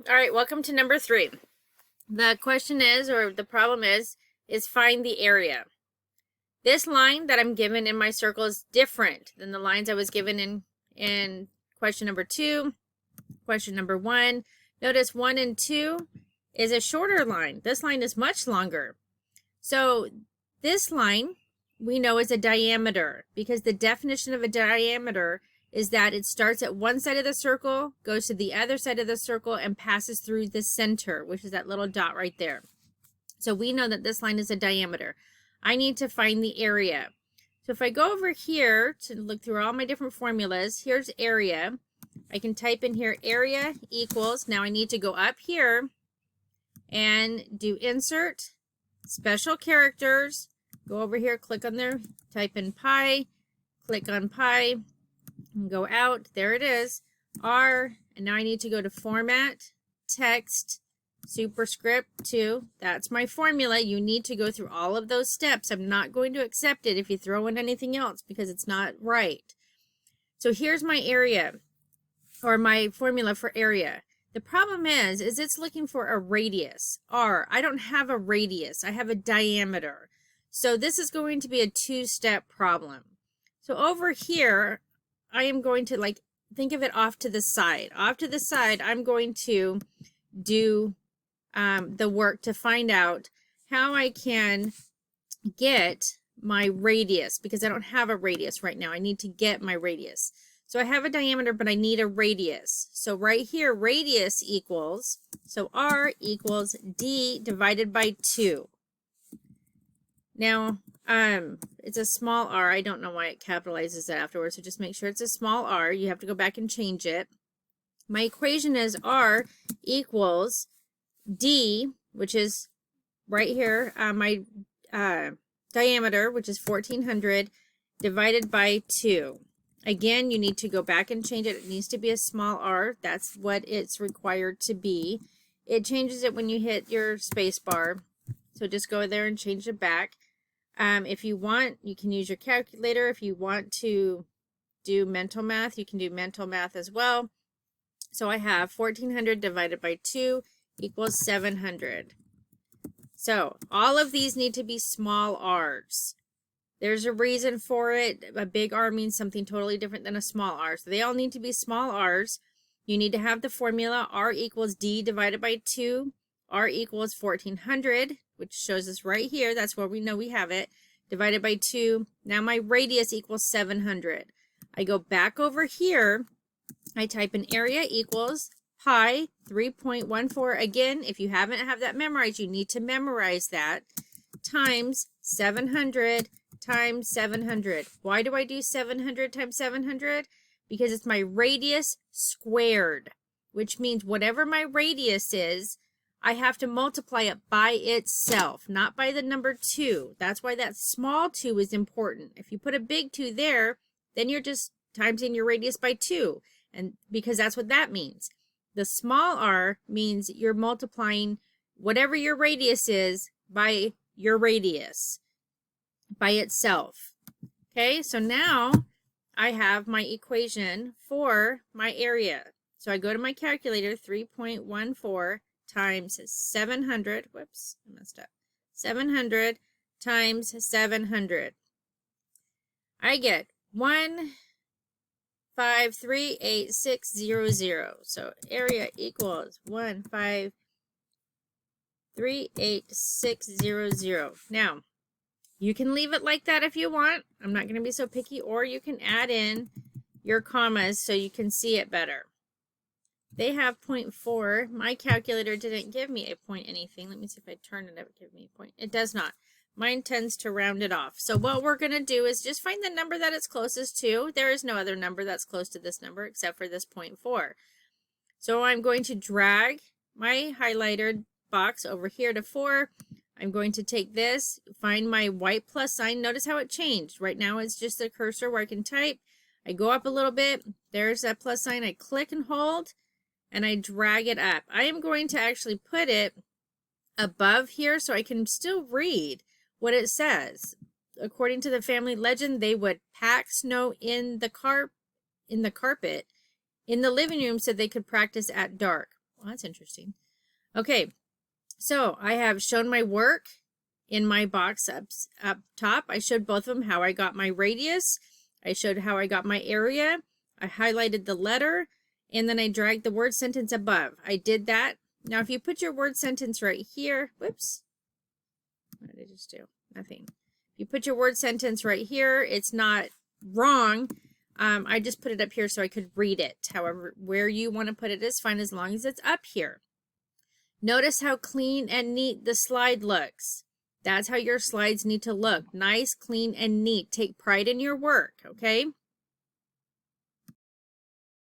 All right, welcome to number 3. The question is, or the problem is find the area. This line that I'm given in my circle is different than the lines I was given in question number 2, question number 1. Notice 1 and 2 is a shorter line. This line is much longer. So this line we know is a diameter, because the definition of a diameter is that it starts at one side of the circle, goes to the other side of the circle, and passes through the center, which is that little dot right there. So we know that this line is a diameter. I need to find the area. So if I go over here to look through all my different formulas, here's area. I can type in here area equals, now I need to go up here and do insert, special characters, go over here, click on there, type in pi, click on pi, and go out. There it is, R, and now I need to go to format, text, superscript 2. That's my formula. You need to go through all of those steps. I'm not going to accept it if you throw in anything else because it's not right. So here's my area, or my formula for area. The problem is it's looking for a radius, R. I don't have a radius. I have a diameter. So this is going to be a 2-step problem. So over here, I am going to think of it off to the side. Off to the side, I'm going to do the work to find out how I can get my radius, because I don't have a radius right now. I need to get my radius. So I have a diameter, but I need a radius. So right here, radius equals, so R equals D divided by 2. Now, it's a small r. I don't know why it capitalizes it afterwards, so just make sure it's a small r. You have to go back and change it. My equation is r equals d, which is right here, my diameter, which is 1400, divided by 2. Again, you need to go back and change it. It needs to be a small r. That's what it's required to be. It changes it when you hit your space bar. So just go there and change it back. If you want, you can use your calculator. If you want to do mental math, you can do mental math as well. So I have 1400 divided by 2 equals 700. So all of these need to be small r's. There's a reason for it. A big R means something totally different than a small r. So they all need to be small r's. You need to have the formula R equals D divided by 2. R equals 1400, which shows us right here. That's where we know we have it. Divided by 2. Now my radius equals 700. I go back over here. I type in area equals pi 3.14. Again, if you haven't have that memorized, you need to memorize that. Times 700 times 700. Why do I do 700 times 700? Because it's my radius squared, which means whatever my radius is, I have to multiply it by itself, not by the number 2. That's why that small 2 is important. If you put a big 2 there, then you're just timesing your radius by 2, and because that's what that means. The small r means you're multiplying whatever your radius is by your radius, by itself. Okay, so now I have my equation for my area. So I go to my calculator, 3.14 times 700, whoops, I messed up, 700 times 700. I get 1538600. So area equals 1538600. Now, you can leave it like that if you want. I'm not going to be so picky, or you can add in your commas so you can see it better. They have 0.4. My calculator didn't give me a point anything. Let me see if I turn it, it would give me a point. It does not. Mine tends to round it off. So what we're going to do is just find the number that it's closest to. There is no other number that's close to this number except for this 0.4. So I'm going to drag my highlighted box over here to 4. I'm going to take this, find my white plus sign. Notice how it changed. Right now it's just a cursor where I can type. I go up a little bit. There's that plus sign. I click and hold, and I drag it up. I am going to actually put it above here so I can still read what it says. According to the family legend, they would pack snow in the carpet in the living room so they could practice at dark. Well, that's interesting. Okay, so I have shown my work in my box up top. I showed both of them how I got my radius. I showed how I got my area. I highlighted the letter, and then I dragged the word sentence above. I did that. Now, if you put your word sentence right here, whoops, what did I just do? Nothing. If you put your word sentence right here, it's not wrong. I just put it up here so I could read it. However, where you want to put it is fine as long as it's up here. Notice how clean and neat the slide looks. That's how your slides need to look. Nice, clean, and neat. Take pride in your work, okay?